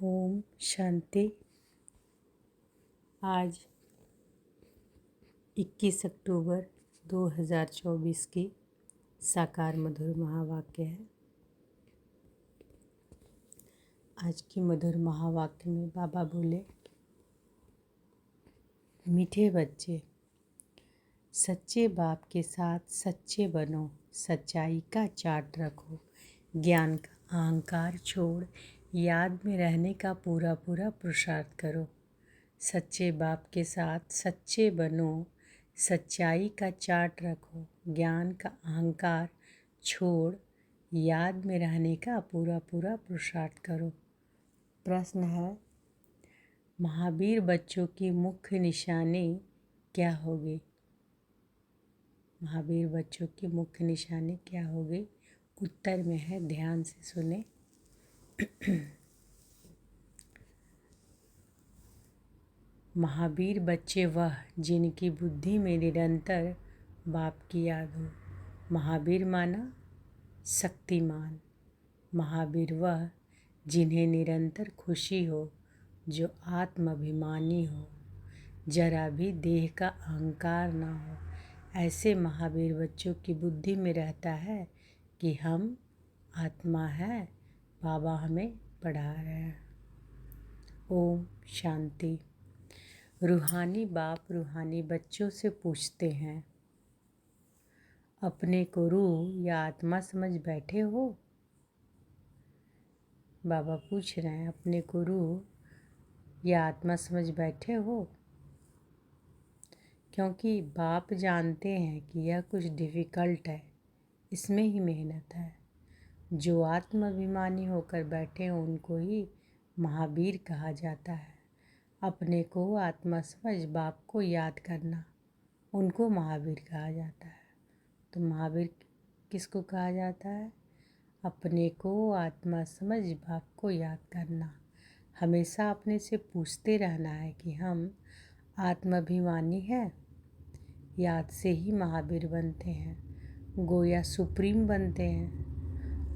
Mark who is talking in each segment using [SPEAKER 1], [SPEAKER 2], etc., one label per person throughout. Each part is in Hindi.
[SPEAKER 1] ओम शांति। आज 21 अक्टूबर 2024 की साकार मधुर महावाक्य है। आज की मधुर महावाक्य में बाबा बोले, मीठे बच्चे, सच्चे बाप के साथ सच्चे बनो, सच्चाई का चार्ट रखो, ज्ञान का अहंकार छोड़ याद में रहने का पूरा पुरुषार्थ करो। सच्चे बाप के साथ सच्चे बनो, सच्चाई का चार्ट रखो, ज्ञान का अहंकार छोड़ याद में रहने का पूरा पुरुषार्थ करो। प्रश्न है, महावीर बच्चों की मुख्य निशानी क्या होगी? महावीर बच्चों की मुख्य निशानी क्या होगी? उत्तर में है, ध्यान से सुने। महावीर बच्चे वह जिनकी बुद्धि में निरंतर बाप की याद हो। महावीर माना शक्तिमान। महावीर वह जिन्हें निरंतर खुशी हो, जो आत्माभिमानी हो, जरा भी देह का अहंकार ना हो। ऐसे महावीर बच्चों की बुद्धि में रहता है कि हम आत्मा है, बाबा हमें पढ़ा रहे हैं। ओम शांति। रूहानी बाप रूहानी बच्चों से पूछते हैं, अपने को रूह या आत्मा समझ बैठे हो? बाबा पूछ रहे हैं, अपने को रूह या आत्मा समझ बैठे हो? क्योंकि बाप जानते हैं कि यह कुछ डिफ़िकल्ट है, इसमें ही मेहनत है। जो आत्माभिमानी होकर बैठे हैं उनको ही महावीर कहा जाता है। अपने को आत्मा समझ बाप को याद करना, उनको महावीर कहा जाता है। तो महावीर किसको कहा जाता है? अपने को आत्मा समझ बाप को याद करना। हमेशा अपने से पूछते रहना है कि हम आत्माभिमानी हैं। याद से ही महावीर बनते हैं, गोया सुप्रीम बनते हैं।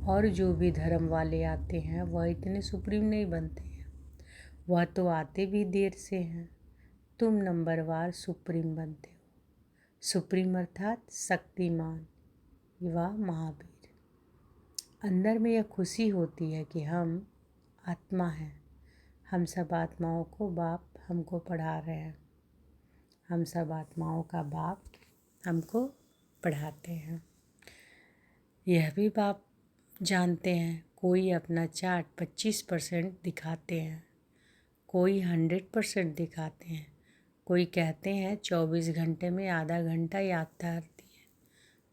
[SPEAKER 1] और जो भी धर्म वाले आते हैं वह इतने सुप्रीम नहीं बनते हैं, वह तो आते भी देर से हैं। तुम नंबरवार सुप्रीम बनते हो। सुप्रीम अर्थात शक्तिमान, वह महावीर। अंदर में यह खुशी होती है कि हम आत्मा हैं। हम सब आत्माओं को बाप हमको पढ़ा रहे हैं। हम सब आत्माओं का बाप हमको पढ़ाते हैं। यह भी बाप जानते हैं, कोई अपना चार्ट 25% दिखाते हैं, कोई 100% दिखाते हैं, कोई कहते हैं 24 घंटे में आधा घंटा याद आती है।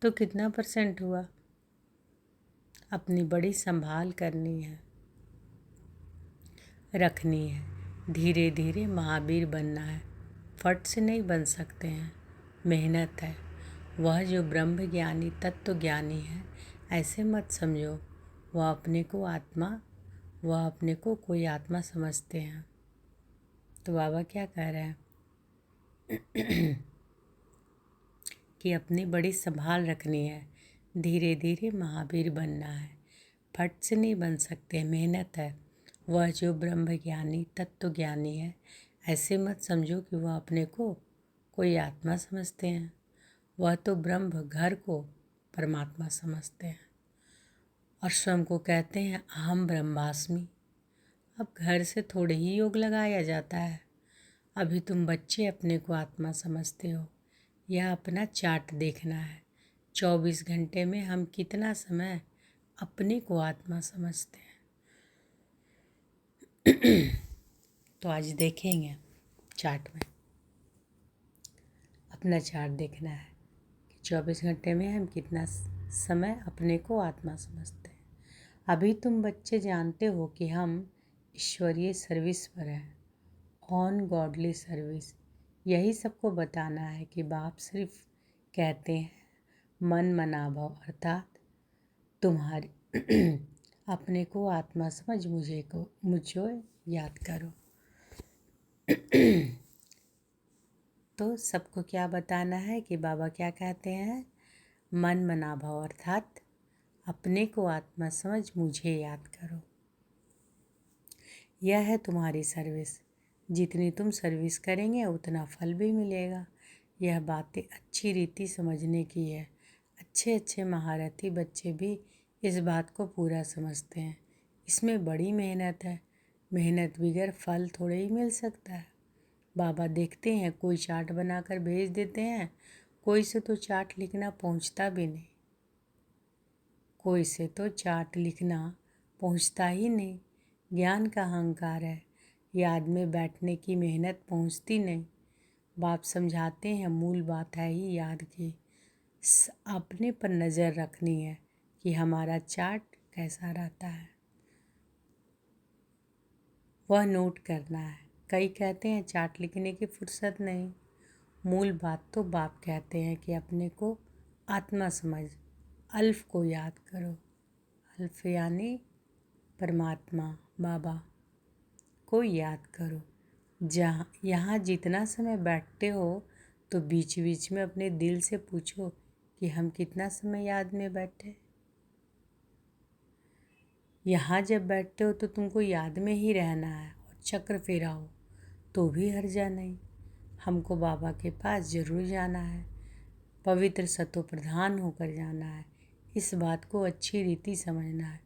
[SPEAKER 1] तो कितना % हुआ? अपनी बड़ी संभाल करनी है, रखनी है। धीरे धीरे महावीर बनना है, फट से नहीं बन सकते हैं, मेहनत है। वह जो ब्रह्म ज्ञानी तत्व ज्ञानी है, ऐसे मत समझो वह अपने को आत्मा, वह अपने को कोई आत्मा समझते हैं। तो बाबा क्या कह रहे हैं कि अपनी बड़ी संभाल रखनी है, धीरे धीरे महावीर बनना है, फट से नहीं बन सकते, मेहनत है। वह जो ब्रह्म ज्ञानी तत्व ज्ञानी है, ऐसे मत समझो कि वह अपने को कोई आत्मा समझते हैं। वह तो ब्रह्म घर को परमात्मा समझते हैं और स्वयं को कहते हैं अहम ब्रह्मास्मि। अब घर से थोड़े ही योग लगाया जाता है। अभी तुम बच्चे अपने को आत्मा समझते हो। यह अपना चार्ट देखना है, 24 घंटे में हम कितना समय अपने को आत्मा समझते हैं। तो आज देखेंगे चार्ट में, अपना चार्ट देखना है कि 24 घंटे में हम कितना समय अपने को आत्मा समझते हैं। अभी तुम बच्चे जानते हो कि हम ईश्वरीय सर्विस पर हैं, ऑन गॉडली सर्विस। यही सबको बताना है कि बाप सिर्फ कहते हैं मन मनाभव, अर्थात तुम्हारी अपने को आत्मा समझ मुझे याद करो। तो सबको क्या बताना है कि बाबा क्या कहते हैं? मन मनाभव, अर्थात अपने को आत्मा समझ मुझे याद करो। यह है तुम्हारी सर्विस। जितनी तुम सर्विस करेंगे उतना फल भी मिलेगा। यह बातें अच्छी रीति समझने की है। अच्छे अच्छे महारथी बच्चे भी इस बात को पूरा समझते हैं। इसमें बड़ी मेहनत है। मेहनत बगैर फल थोड़े ही मिल सकता है। बाबा देखते हैं कोई चार्ट बनाकर भेज देते हैं, कोई से तो चार्ट लिखना पहुंचता भी नहीं। कोई से तो चार्ट लिखना पहुंचता ही नहीं। ज्ञान का अहंकार है। याद में बैठने की मेहनत पहुंचती नहीं। बाप समझाते हैं मूल बात है ही याद की। अपने पर नज़र रखनी है कि हमारा चार्ट कैसा रहता है, वह नोट करना है। कई कहते हैं चार्ट लिखने की फुर्सत नहीं। मूल बात तो बाप कहते हैं कि अपने को आत्मा समझ, अल्फ को याद करो। अल्फ यानी परमात्मा बाबा को याद करो। यहाँ जितना समय बैठते हो तो बीच बीच में अपने दिल से पूछो कि हम कितना समय याद में बैठे। यहाँ जब बैठते हो तो तुमको याद में ही रहना है और चक्र फेराओ तो भी हर्जा नहीं। हमको बाबा के पास ज़रूर जाना है। पवित्र सतो प्रधान होकर जाना है। इस बात को अच्छी रीति समझना है।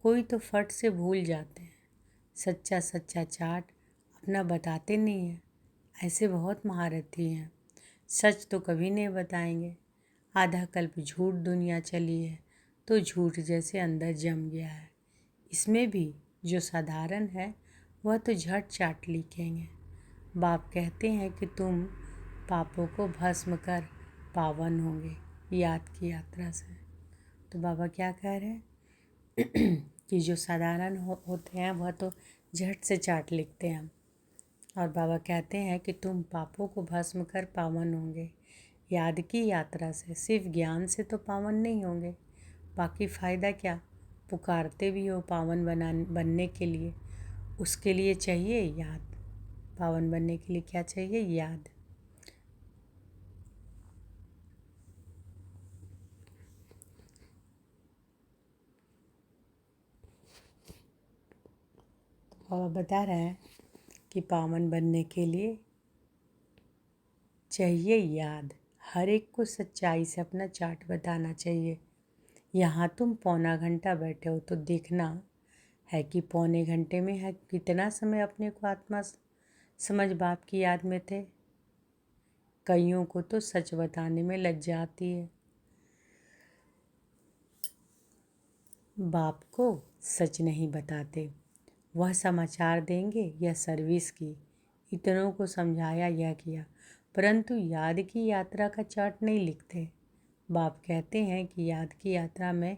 [SPEAKER 1] कोई तो फट से भूल जाते हैं। सच्चा सच्चा चार्ट अपना बताते नहीं हैं। ऐसे बहुत महारथी हैं, सच तो कभी नहीं बताएंगे। आधा कल्प झूठ दुनिया चली है तो झूठ जैसे अंदर जम गया है। इसमें भी जो साधारण है वह तो झट चाट लिखेंगे। बाप कहते हैं कि तुम पापों को भस्म कर पावन होंगे याद की यात्रा से। तो बाबा क्या कह रहे हैं कि जो साधारण होते हैं वह तो झट से चाट लिखते हैं। और बाबा कहते हैं कि तुम पापों को भस्म कर पावन होंगे याद की यात्रा से। सिर्फ ज्ञान से तो पावन नहीं होंगे, बाकी फ़ायदा क्या। पुकारते भी हो पावन बनने के लिए, उसके लिए चाहिए याद। पावन बनने के लिए क्या चाहिए? याद। तो बाबा बता रहे हैं कि पावन बनने के लिए चाहिए याद। हर एक को सच्चाई से अपना चार्ट बताना चाहिए। यहाँ तुम पौना घंटा बैठे हो तो देखना है कि पौने घंटे में है कितना समय अपने को आत्मा समझ बाप की याद में थे। कईयों को तो सच बताने में लज्जा आती है। बाप को सच नहीं बताते। वह समाचार देंगे या सर्विस की। इतनों को समझाया यह किया, परंतु याद की यात्रा का चार्ट नहीं लिखते। बाप कहते हैं कि याद की यात्रा में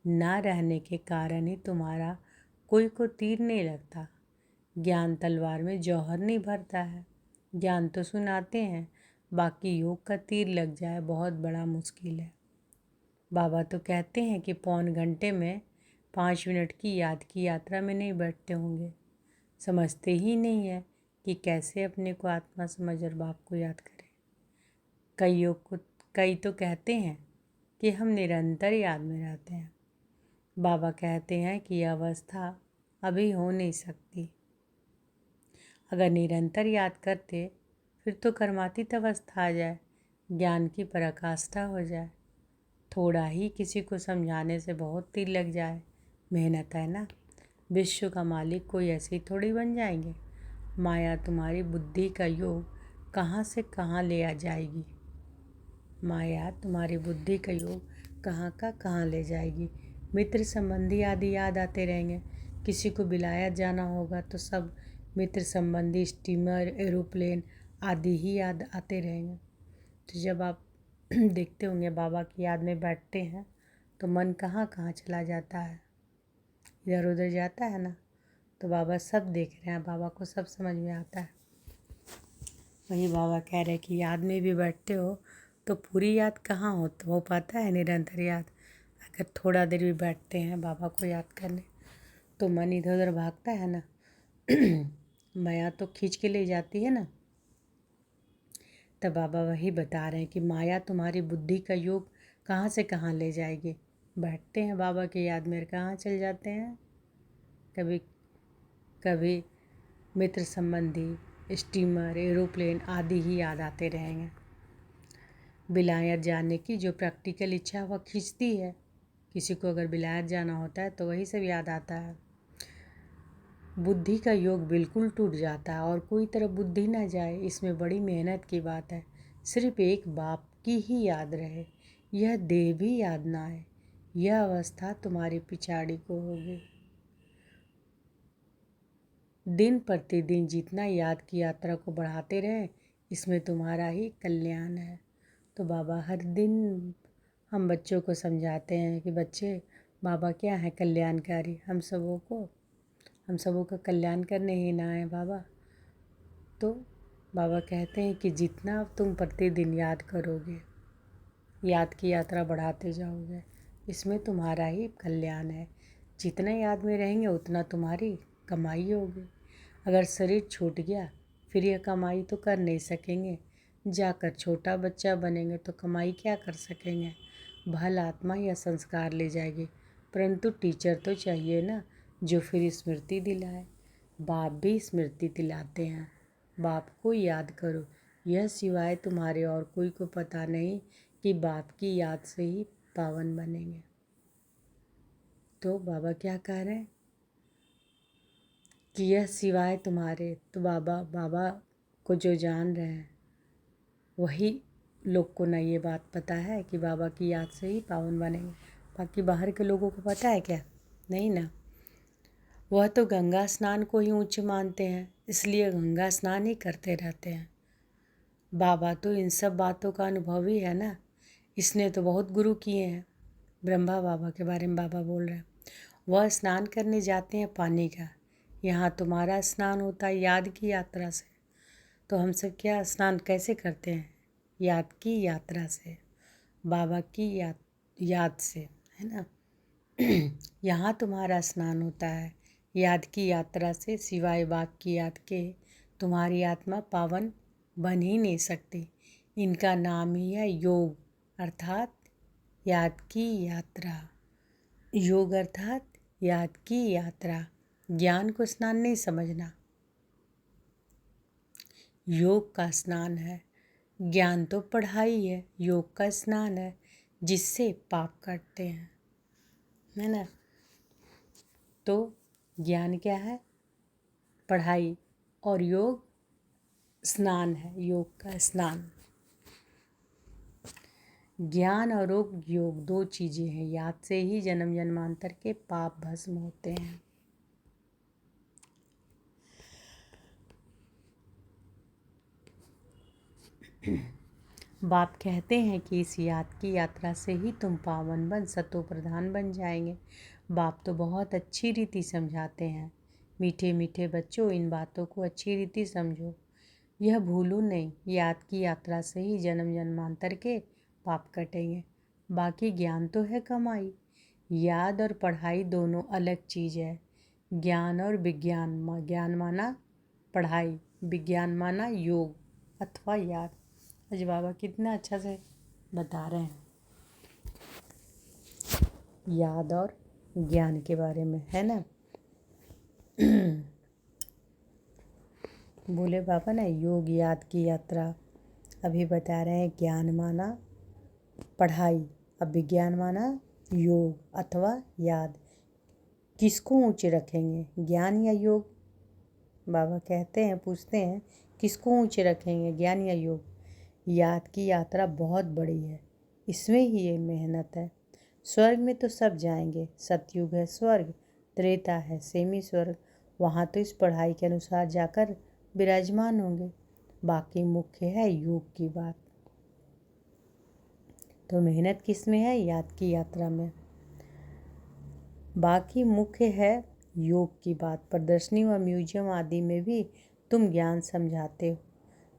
[SPEAKER 1] ना रहने के कारण ही तुम्हारा कोई को तीर नहीं लगता। ज्ञान तलवार में जौहर नहीं भरता है। ज्ञान तो सुनाते हैं, बाकी योग का तीर लग जाए बहुत बड़ा मुश्किल है। बाबा तो कहते हैं कि पौन घंटे में 5 मिनट की याद की यात्रा में नहीं बैठते होंगे। समझते ही नहीं है कि कैसे अपने को आत्मा समझ और बाप को याद करें। कई तो कहते हैं कि हम निरंतर याद में रहते हैं। बाबा कहते हैं कि यह अवस्था अभी हो नहीं सकती। अगर निरंतर याद करते फिर तो कर्मातीत अवस्था आ जाए, ज्ञान की पराकाष्ठा हो जाए। थोड़ा ही किसी को समझाने से बहुत तीर लग जाए। मेहनत है ना। विश्व का मालिक कोई ऐसे ही थोड़ी बन जाएंगे। माया तुम्हारी बुद्धि का योग कहाँ से कहाँ ले आ जाएगी। माया तुम्हारी बुद्धि का योग कहाँ का कहाँ ले जाएगी। मित्र संबंधी आदि याद आते रहेंगे। किसी को विलायत जाना होगा तो सब मित्र संबंधी स्टीमर एरोप्लेन आदि ही याद आते रहेंगे। तो जब आप देखते होंगे बाबा की याद में बैठते हैं तो मन कहाँ कहाँ चला जाता है, इधर उधर जाता है ना। तो बाबा सब देख रहे हैं, बाबा को सब समझ में आता है। वही बाबा कह रहे हैं कि याद में भी बैठते हो तो पूरी याद कहाँ हो पाता है निरंतर याद। अगर थोड़ा देर भी बैठते हैं बाबा को याद करने तो मन इधर उधर भागता है ना। माया तो खींच के ले जाती है ना। तब बाबा वही बता रहे हैं कि माया तुम्हारी बुद्धि का योग कहाँ से कहाँ ले जाएगी। बैठते हैं बाबा की याद में कहाँ चल जाते हैं। कभी कभी मित्र संबंधी, स्टीमर, एरोप्लेन आदि ही याद आते रहेंगे। विलायत जाने की जो प्रैक्टिकल इच्छा वह खींचती है। किसी को अगर विलायत जाना होता है तो वही सब याद आता है। बुद्धि का योग बिल्कुल टूट जाता है और कोई तरफ बुद्धि ना जाए, इसमें बड़ी मेहनत की बात है। सिर्फ एक बाप की ही याद रहे, यह देह भी याद ना आए, यह अवस्था तुम्हारी पिछाड़ी को होगी। दिन प्रतिदिन जितना याद की यात्रा को बढ़ाते रहें, इसमें तुम्हारा ही कल्याण है। तो बाबा हर दिन हम बच्चों को समझाते हैं कि बच्चे, बाबा क्या है, कल्याणकारी, हम सबों का कल्याण करने ही ना है बाबा। तो बाबा कहते हैं कि जितना तुम प्रतिदिन याद करोगे, याद की यात्रा बढ़ाते जाओगे, इसमें तुम्हारा ही कल्याण है। जितना याद में रहेंगे उतना तुम्हारी कमाई होगी। अगर शरीर छूट गया फिर यह कमाई तो कर नहीं सकेंगे। जाकर छोटा बच्चा बनेंगे तो कमाई क्या कर सकेंगे। भल आत्मा या संस्कार ले जाएगी, परंतु टीचर तो चाहिए ना, जो फिर स्मृति दिलाए। बाप भी स्मृति दिलाते हैं। बाप को याद करो, यह सिवाय तुम्हारे और कोई को पता नहीं कि बाप की याद से ही पावन बनेंगे। तो बाबा क्या कह रहे हैं कि यह सिवाय तुम्हारे, तो बाबा को जो जान रहे हैं वही लोग को ना ये बात पता है कि बाबा की याद से ही पावन बनेंगे। बाकी बाहर के लोगों को पता है क्या? नहीं ना। वह तो गंगा स्नान को ही उच्च मानते हैं, इसलिए गंगा स्नान ही करते रहते हैं। बाबा तो इन सब बातों का अनुभवी है ना, इसने तो बहुत गुरु किए हैं। ब्रह्मा बाबा के बारे में बाबा बोल रहे हैं। वह स्नान करने जाते हैं पानी का, यहाँ तुम्हारा स्नान होता है याद की यात्रा से। तो हम सब क्या स्नान कैसे करते हैं? याद की यात्रा से, बाबा की याद से, है ना। यहाँ तुम्हारा स्नान होता है याद की यात्रा से। सिवाय बाप की याद के तुम्हारी आत्मा पावन बन ही नहीं सकती। इनका नाम ही है योग, अर्थात याद की यात्रा। योग अर्थात याद की यात्रा। ज्ञान को स्नान नहीं समझना, योग का स्नान है। ज्ञान तो पढ़ाई है, योग का स्नान है जिससे पाप कटते हैं, है ना। तो ज्ञान क्या है? पढ़ाई, और योग स्नान है, योग का स्नान। ज्ञान और योग दो चीज़ें हैं, याद से ही जन्म जन्मांतर के पाप भस्म होते हैं। बाप कहते हैं कि इस याद की यात्रा से ही तुम पावन बन सतो प्रधान बन जाएंगे। बाप तो बहुत अच्छी रीति समझाते हैं। मीठे मीठे बच्चों, इन बातों को अच्छी रीति समझो, यह भूलो नहीं। याद की यात्रा से ही जन्म जन्मांतर के पाप कटेंगे। बाकी ज्ञान तो है कमाई। याद और पढ़ाई दोनों अलग चीज़ है। ज्ञान और विज्ञान, ज्ञान माना पढ़ाई, विज्ञान माना योग अथवा याद। आज बाबा कितना अच्छा से बता रहे हैं याद और ज्ञान के बारे में, है ना। बोले बाबा ना, योग याद की यात्रा। अभी बता रहे हैं ज्ञान माना पढ़ाई, अब विज्ञान माना योग अथवा याद। किसको ऊंचे रखेंगे, ज्ञान या योग? बाबा कहते हैं, पूछते हैं किसको ऊंचे रखेंगे, ज्ञान या योग? याद की यात्रा बहुत बड़ी है, इसमें ही ये मेहनत है। स्वर्ग में तो सब जाएंगे, सतयुग है स्वर्ग, त्रेता है सेमी स्वर्ग, वहाँ तो इस पढ़ाई के अनुसार जाकर विराजमान होंगे। बाकी मुख्य है योग की बात। तो मेहनत किस में है? याद की यात्रा में। बाकी मुख्य है योग की बात। प्रदर्शनी व म्यूजियम आदि में भी तुम ज्ञान समझाते हो,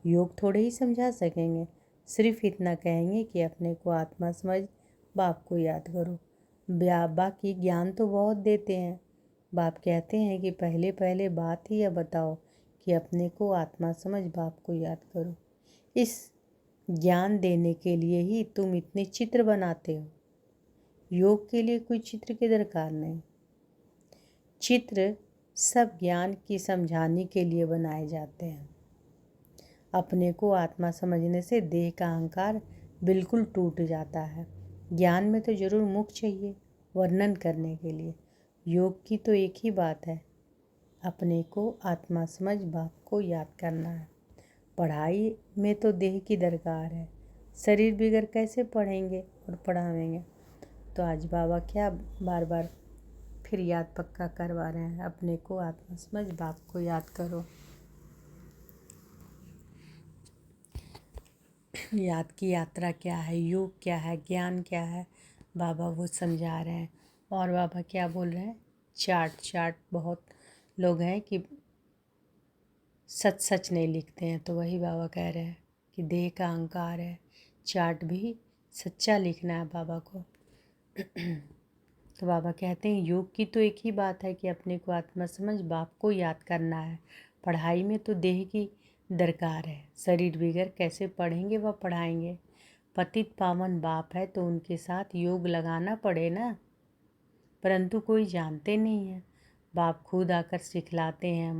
[SPEAKER 1] योग थोड़े ही समझा सकेंगे। सिर्फ इतना कहेंगे कि अपने को आत्मा समझ, बाप को याद करो। बाकी ज्ञान तो बहुत देते हैं। बाप कहते हैं कि पहले पहले बात ही यह बताओ कि अपने को आत्मा समझ, बाप को याद करो। इस ज्ञान देने के लिए ही तुम इतने चित्र बनाते हो। योग के लिए कोई चित्र की दरकार नहीं। चित्र सब ज्ञान की समझाने के लिए बनाए जाते हैं। अपने को आत्मा समझने से देह का अहंकार बिल्कुल टूट जाता है। ज्ञान में तो जरूर मुख चाहिए वर्णन करने के लिए। योग की तो एक ही बात है, अपने को आत्मा समझ बाप को याद करना है। पढ़ाई में तो देह की दरकार है, शरीर बिगड़ कैसे पढ़ेंगे और पढ़ावेंगे। तो आज बाबा क्या बार बार फिर याद पक्का करवा रहे हैं, अपने को आत्मा समझ बाप को याद करो। याद की यात्रा क्या है, योग क्या है, ज्ञान क्या है, बाबा वो समझा रहे हैं। और बाबा क्या बोल रहे हैं, चार्ट बहुत लोग हैं कि सच नहीं लिखते हैं, तो वही बाबा कह रहे हैं कि देह का अहंकार है, चार्ट भी सच्चा लिखना है बाबा को। तो बाबा कहते हैं योग की तो एक ही बात है कि अपने को आत्मा समझ बाप को याद करना है। पढ़ाई में तो देह की दरकार है, शरीर बिगड़ कैसे पढ़ेंगे व पढ़ाएंगे। पतित पावन बाप है तो उनके साथ योग लगाना पड़े ना, परंतु कोई जानते नहीं है। बाप खुद आकर सिखलाते हैं,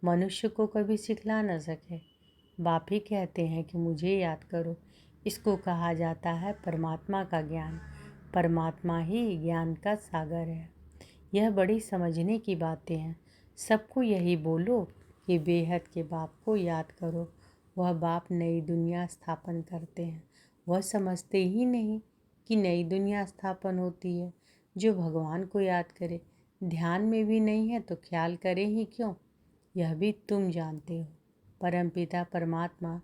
[SPEAKER 1] मनुष्य को कभी सिखला न सके। बाप ही कहते हैं कि मुझे याद करो। इसको कहा जाता है परमात्मा का ज्ञान। परमात्मा ही ज्ञान का सागर है। यह बड़ी समझने की बातें हैं। सबको यही बोलो कि बेहद के बाप को याद करो। वह बाप नई दुनिया स्थापन करते हैं। वह समझते ही नहीं कि नई दुनिया स्थापन होती है। जो भगवान को याद करे, ध्यान में भी नहीं है तो ख्याल करे ही क्यों, यह भी तुम जानते हो। परमपिता परमात्मा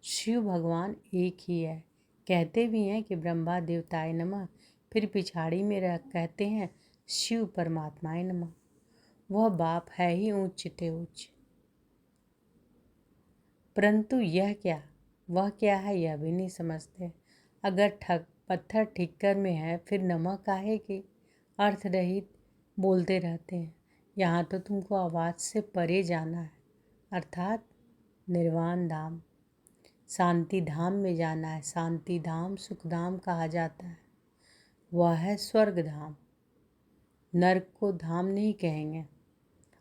[SPEAKER 1] शिव भगवान एक ही है। कहते भी हैं कि ब्रह्मा देवताय नमः, फिर पिछाड़ी में रह कहते हैं शिव परमात्माय नमः। वह बाप है ही ऊंच ते ऊंच, परंतु वह क्या है यह भी नहीं समझते। अगर पत्थर ठिक्कर में है फिर नमक काहे के अर्थ रहित बोलते रहते हैं। यहाँ तो तुमको आवाज़ से परे जाना है, अर्थात निर्वाण धाम, शांति धाम में जाना है। शांति धाम सुख धाम कहा जाता है, वह है स्वर्ग धाम। नर्क को धाम नहीं कहेंगे।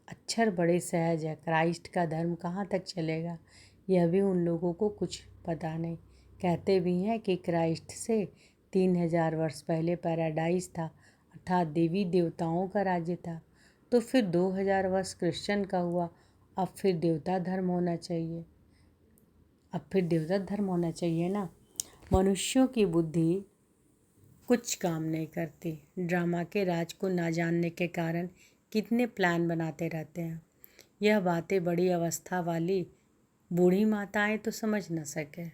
[SPEAKER 1] अक्षर बड़े सहज है, क्राइस्ट का धर्म कहाँ तक चलेगा, यह भी उन लोगों को कुछ पता नहीं। कहते भी हैं कि क्राइस्ट से 3000 वर्ष पहले पैराडाइज था, अर्थात देवी देवताओं का राज्य था। तो फिर 2000 वर्ष क्रिश्चियन का हुआ, अब फिर देवता धर्म होना चाहिए, ना। मनुष्यों की बुद्धि कुछ काम नहीं करती। ड्रामा के राज को ना जानने के कारण कितने प्लान बनाते रहते हैं। यह बातें बड़ी अवस्था वाली बूढ़ी माताएं तो समझ न सके।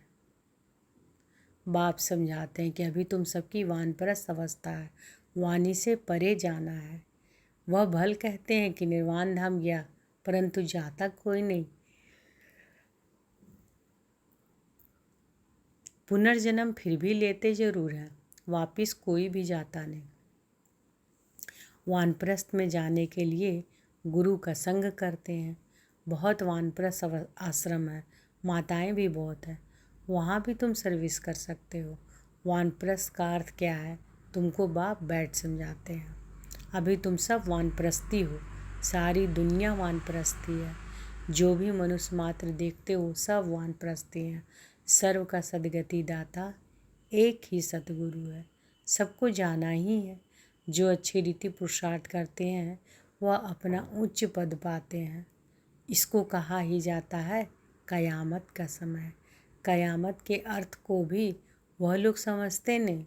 [SPEAKER 1] बाप समझाते हैं कि अभी तुम सबकी वानप्रस्थ अवस्था है, वाणी से परे जाना है। वह भल कहते हैं कि निर्वाण धाम गया, परंतु जाता कोई नहीं। पुनर्जन्म फिर भी लेते जरूर हैं, वापिस कोई भी जाता नहीं। वानप्रस्थ में जाने के लिए गुरु का संग करते हैं। बहुत वानप्रस्थ आश्रम है, माताएं भी बहुत है, वहाँ भी तुम सर्विस कर सकते हो। वानप्रस्थ का अर्थ क्या है तुमको बाप बैठ समझाते हैं। अभी तुम सब वानप्रस्थी हो, सारी दुनिया वानप्रस्थी है। जो भी मनुष्य मात्र देखते हो सब वानप्रस्थी हैं। सर्व का सदगति दाता एक ही सतगुरु है, सबको जाना ही है। जो अच्छी रीति पुरुषार्थ करते हैं वह अपना उच्च पद पाते हैं। इसको कहा ही जाता है कयामत का समय। कयामत के अर्थ को भी वह लोग समझते नहीं,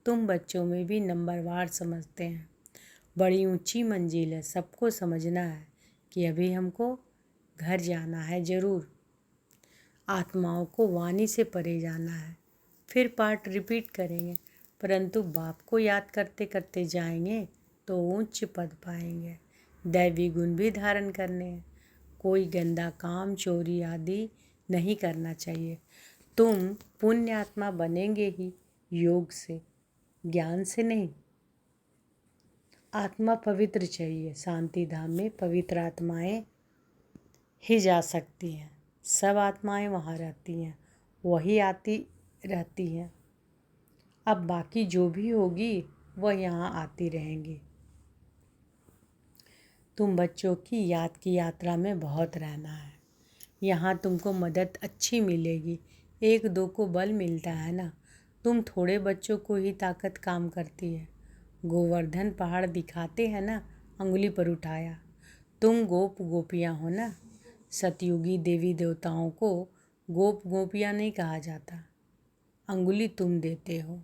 [SPEAKER 1] तुम बच्चों में भी नंबरवार समझते हैं। बड़ी ऊंची मंजिल है, सबको समझना है कि अभी हमको घर जाना है जरूर। आत्माओं को वाणी से परे जाना है। फिर पाठ रिपीट करेंगे, परंतु बाप को याद करते करते जाएंगे तो उच्च पद पाएंगे। दैवी गुण भी धारण करने हैं। कोई गंदा काम चोरी आदि नहीं करना चाहिए। तुम पुण्य आत्मा बनेंगे ही योग से, ज्ञान से नहीं। आत्मा पवित्र चाहिए, शांति धाम में पवित्र आत्माएं ही जा सकती हैं। सब आत्माएं वहाँ रहती हैं, वही आती रहती हैं। अब बाकी जो भी होगी वह यहाँ आती रहेंगी। तुम बच्चों की याद की यात्रा में बहुत रहना है। यहाँ तुमको मदद अच्छी मिलेगी। एक दो को बल मिलता है ना। तुम थोड़े बच्चों को ही ताकत काम करती है। गोवर्धन पहाड़ दिखाते हैं ना, अंगुली पर उठाया। तुम गोप गोपियाँ हो ना। सतयुगी देवी देवताओं को गोप गोपियाँ नहीं कहा जाता। अंगुली तुम देते हो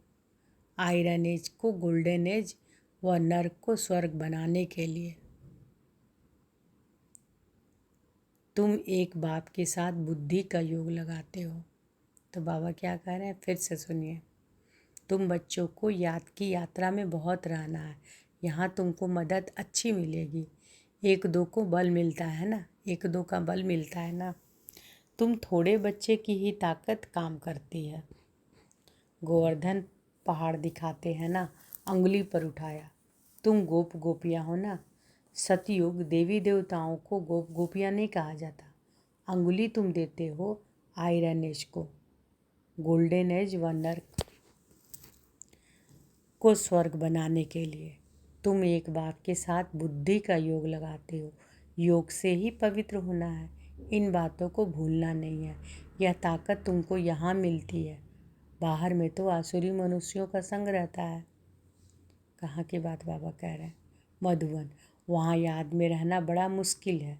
[SPEAKER 1] आयरन एज को गोल्डन एज व नर्क को स्वर्ग बनाने के लिए। तुम एक बाप के साथ बुद्धि का योग लगाते हो। तो बाबा क्या कह रहे हैं, फिर से सुनिए। तुम बच्चों को याद की यात्रा में बहुत रहना है। यहाँ तुमको मदद अच्छी मिलेगी। एक दो को बल मिलता है ना, एक दो का बल मिलता है ना। तुम थोड़े बच्चे की ही ताकत काम करती है। गोवर्धन पहाड़ दिखाते हैं ना, अंगुली पर उठाया। तुम गोप गोपियाँ हो ना। सतयुग देवी देवताओं को गोप गोपियाँ नहीं कहा जाता। अंगुली तुम देते हो आयरन एज को, गोल्डन एज व नर्क को स्वर्ग बनाने के लिए। तुम एक बाप के साथ बुद्धि का योग लगाते हो। योग से ही पवित्र होना है। इन बातों को भूलना नहीं है। यह ताकत तुमको यहाँ मिलती है। बाहर में तो आसुरी मनुष्यों का संग रहता है। कहाँ की बात बाबा कह रहे हैं? मधुबन। वहाँ याद में रहना बड़ा मुश्किल है।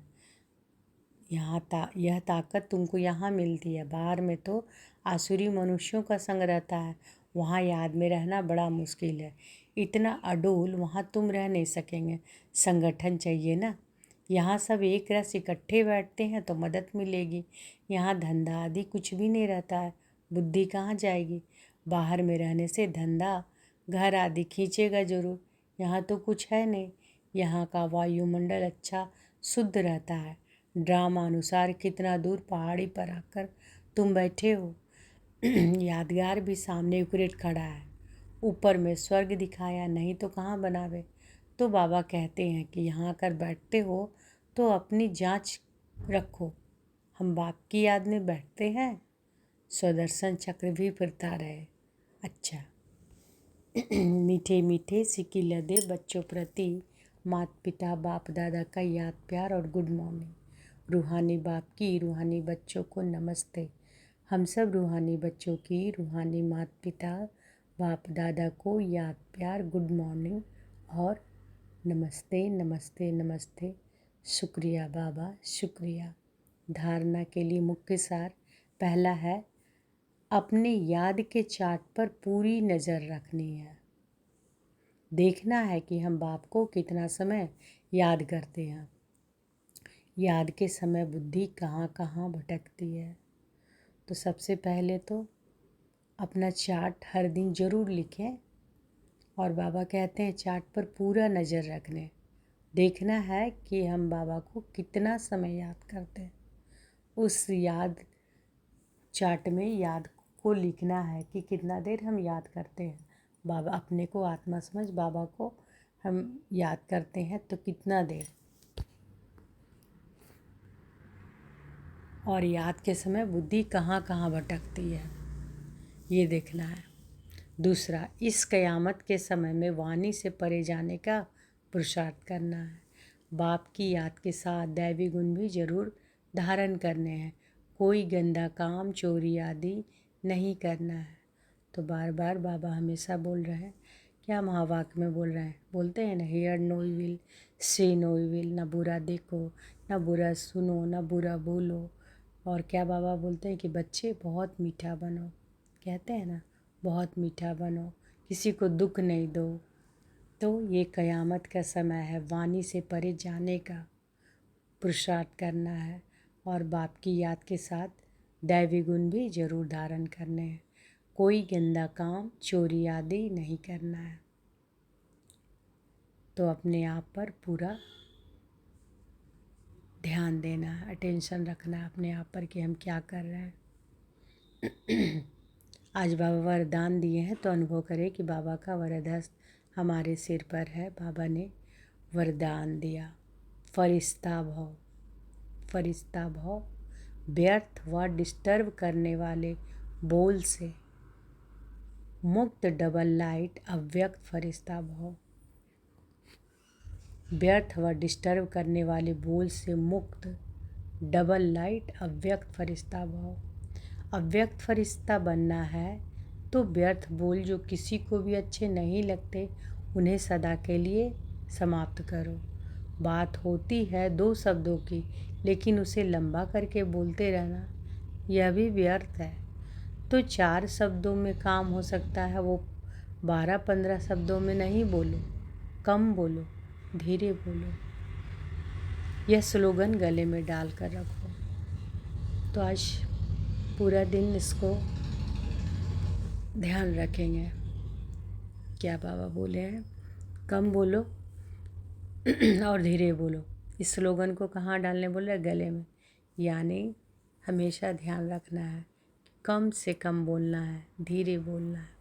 [SPEAKER 1] यह ताकत तुमको यहाँ मिलती है। बाहर में तो आसुरी मनुष्यों का संग रहता है। वहाँ याद में रहना बड़ा मुश्किल है। इतना अडोल वहाँ तुम रह नहीं सकेंगे। संगठन चाहिए ना। यहाँ सब एक रस इकट्ठे बैठते हैं तो मदद मिलेगी। यहाँ धंधा आदि कुछ भी नहीं रहता है। बुद्धि कहाँ जाएगी? बाहर में रहने से धंधा घर आदि खींचेगा जरूर। यहाँ तो कुछ है नहीं। यहाँ का वायुमंडल अच्छा शुद्ध रहता है। ड्रामा अनुसार कितना दूर पहाड़ी पर आकर तुम बैठे हो। यादगार भी सामने उकरेट खड़ा है। ऊपर में स्वर्ग दिखाया, नहीं तो कहाँ बनावे। तो बाबा कहते हैं कि यहाँ आकर बैठते हो तो अपनी जांच रखो। हम बाप की याद में बैठते हैं, स्वदर्शन चक्र भी फिरता रहे। अच्छा। मीठे मीठे सिक्की लदे बच्चों प्रति माता पिता बाप दादा का याद प्यार और गुड मॉर्निंग। रूहानी बाप की रूहानी बच्चों को नमस्ते। हम सब रूहानी बच्चों की रूहानी माता पिता बाप दादा को याद प्यार गुड मॉर्निंग और नमस्ते नमस्ते नमस्ते। शुक्रिया बाबा, शुक्रिया। धारणा के लिए मुख्य सार पहला है, अपने याद के चार्ट पर पूरी नज़र रखनी है। देखना है कि हम बाप को कितना समय याद करते हैं। याद के समय बुद्धि कहाँ कहाँ भटकती है। तो सबसे पहले तो अपना चार्ट हर दिन ज़रूर लिखें। और बाबा कहते हैं चार्ट पर पूरा नज़र रखने। देखना है कि हम बाबा को कितना समय याद करते हैं। उस याद चार्ट में याद को लिखना है कि कितना देर हम याद करते हैं। बाबा अपने को आत्मा समझ बाबा को हम याद करते हैं तो कितना देर। और याद के समय बुद्धि कहाँ कहाँ भटकती है, ये देखना है। दूसरा, इस क़यामत के समय में वाणी से परे जाने का पुरुषार्थ करना है। बाप की याद के साथ दैवी गुण भी जरूर धारण करने हैं। कोई गंदा काम, चोरी आदि नहीं करना है। तो बार बार बाबा हमेशा बोल रहे हैं, क्या महावाक्य में बोल रहे हैं, बोलते हैं ना, हियर नो इविल, से नो इविल। ना बुरा देखो, ना बुरा सुनो, ना बुरा बोलो। और क्या बाबा बोलते हैं कि बच्चे बहुत मीठा बनो। कहते हैं ना, बहुत मीठा बनो, किसी को दुख नहीं दो। तो ये क़यामत का समय है, वाणी से परे जाने का पुरुषार्थ करना है। और बाप की याद के साथ दैवी गुण भी जरूर धारण करने हैं। कोई गंदा काम, चोरी आदि नहीं करना है। तो अपने आप पर पूरा ध्यान देना है, अटेंशन रखना है अपने आप पर कि हम क्या कर रहे हैं। आज बाबा वरदान दिए हैं तो अनुभव करें कि बाबा का वरद हस्त हमारे सिर पर है। बाबा ने वरदान दिया, फरिश्ता भव। फरिश्ता भव व्यर्थ व डिस्टर्ब करने वाले बोल से मुक्त, डबल लाइट, अव्यक्त फरिश्ता भव। व्यर्थ व डिस्टर्ब करने वाले बोल से मुक्त, डबल लाइट, अव्यक्त फरिश्ता भाव। अव्यक्त फरिश्ता बनना है तो व्यर्थ बोल जो किसी को भी अच्छे नहीं लगते उन्हें सदा के लिए समाप्त करो। बात होती है 2 शब्दों की, लेकिन उसे लंबा करके बोलते रहना यह भी व्यर्थ है। तो 4 शब्दों में काम हो सकता है, वो 12-15 शब्दों में नहीं बोलो। कम बोलो, धीरे बोलो। यह स्लोगन गले में डाल कर रखो। तो आज पूरा दिन इसको ध्यान रखेंगे। क्या बाबा बोले हैं? कम बोलो और धीरे बोलो। इस स्लोगन को कहाँ डालने बोल रहे? गले में। यानी हमेशा ध्यान रखना है, कम से कम बोलना है, धीरे बोलना है।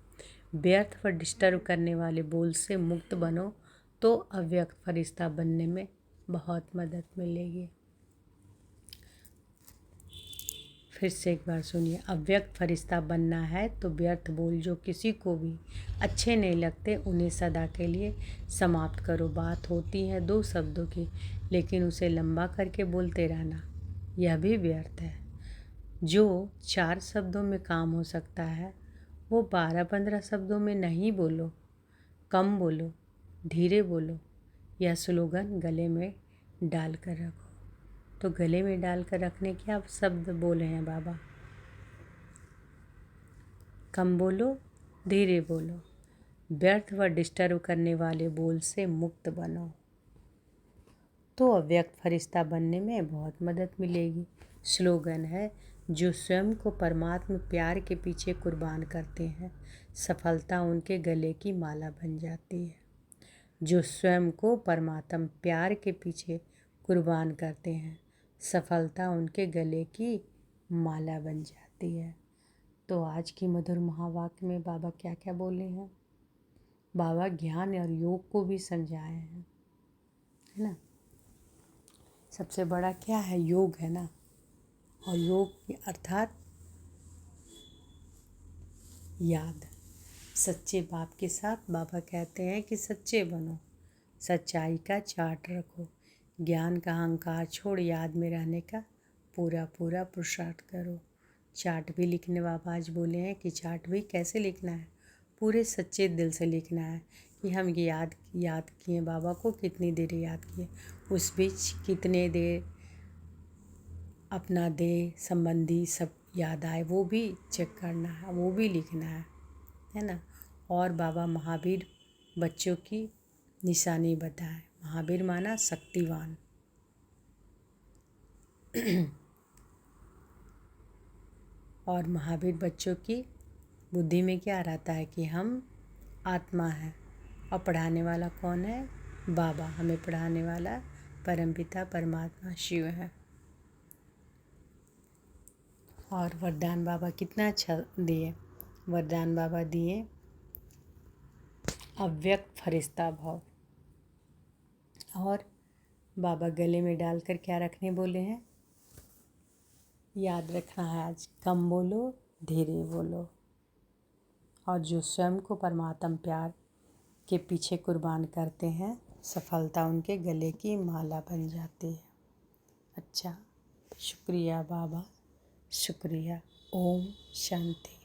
[SPEAKER 1] व्यर्थ व डिस्टर्ब करने वाले बोल से मुक्त बनो तो अव्यक्त फरिश्ता बनने में बहुत मदद मिलेगी। फिर से एक बार सुनिए। अव्यक्त फरिश्ता बनना है तो व्यर्थ बोल जो किसी को भी अच्छे नहीं लगते उन्हें सदा के लिए समाप्त करो। बात होती है 2 शब्दों की, लेकिन उसे लंबा करके बोलते रहना यह भी व्यर्थ है। जो 4 शब्दों में काम हो सकता है वो 12-15 शब्दों में नहीं बोलो। कम बोलो, धीरे बोलो। यह स्लोगन गले में डाल कर रखो। तो गले में डाल कर रखने के आप शब्द बोले हैं बाबा। कम बोलो, धीरे बोलो। व्यर्थ व डिस्टर्ब करने वाले बोल से मुक्त बनो तो अव्यक्त फरिश्ता बनने में बहुत मदद मिलेगी। स्लोगन है, जो स्वयं को परमात्मा प्यार के पीछे कुर्बान करते हैं, सफलता उनके गले की माला बन जाती है। जो स्वयं को परमात्मा प्यार के पीछे कुर्बान करते हैं, सफलता उनके गले की माला बन जाती है। तो आज की मधुर महावाक्य में बाबा क्या क्या बोले हैं? बाबा ज्ञान और योग को भी समझाए हैं, है ना। सबसे बड़ा क्या है? योग है ना। और योग अर्थात याद। सच्चे बाप के साथ बाबा कहते हैं कि सच्चे बनो, सच्चाई का चार्ट रखो, ज्ञान का अहंकार छोड़ याद में रहने का पूरा पूरा पुरुषार्थ करो। चार्ट भी लिखने बाबा आज बोले हैं कि चार्ट भी कैसे लिखना है? पूरे सच्चे दिल से लिखना है कि हम ये याद किए बाबा को, कितनी देर याद किए, उस बीच कितने देर अपना देह संबंधी सब याद आए वो भी चेक करना है, वो भी लिखना है ना। और बाबा महावीर बच्चों की निशानी बताए। महावीर माना शक्तिवान। और महावीर बच्चों की बुद्धि में क्या रहता है कि हम आत्मा है और पढ़ाने वाला कौन है? बाबा। हमें पढ़ाने वाला परमपिता परमात्मा शिव है। और वरदान बाबा कितना अच्छा दिए। वरदान बाबा दिए अव्यक्त फरिश्ता भाव। और बाबा गले में डालकर क्या रखने बोले हैं? याद रखना है आज, कम बोलो, धीरे बोलो। और जो स्वयं को परमात्मा प्यार के पीछे कुर्बान करते हैं, सफलता उनके गले की माला बन जाती है। अच्छा, शुक्रिया बाबा, शुक्रिया। ओम शांति।